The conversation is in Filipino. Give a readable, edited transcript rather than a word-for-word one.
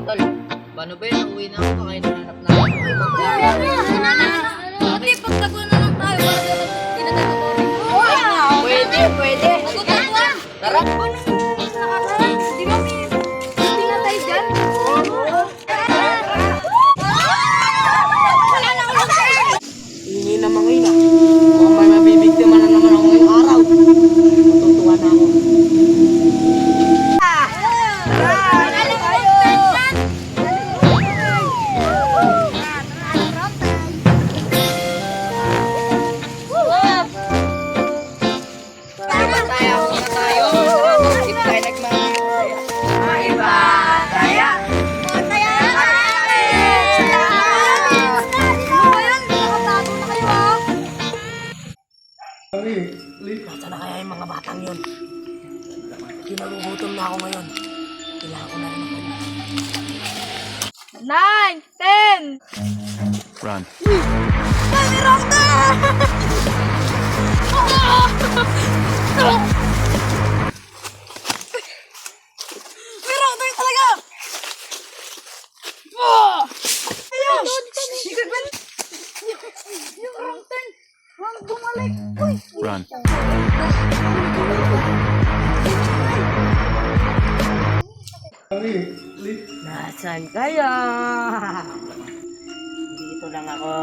Tol, paano ba yun? Uwi na ako, kakain na hanap na ako. Ate, pagtago na lang tayo. Hindi na tayo boring. Pwede, pwede. Tara. Di ba may hindi na tayo dyan? Wala na ako lang. Hindi naman ngayon ah. Mukhang may mabibigtima na naman ako ngayong araw. Matutuwa na ako. Nasaan na kaya yung mga batang yun? Kinagugutom na ako ngayon. Kailangan ko na rin ako. 9, 10. Run. Mami Rockter! May Rockter talaga! Ayun! Yung Rockter! Ang bumalik! Uy! Run. Nasaan kaya? Dito lang ako.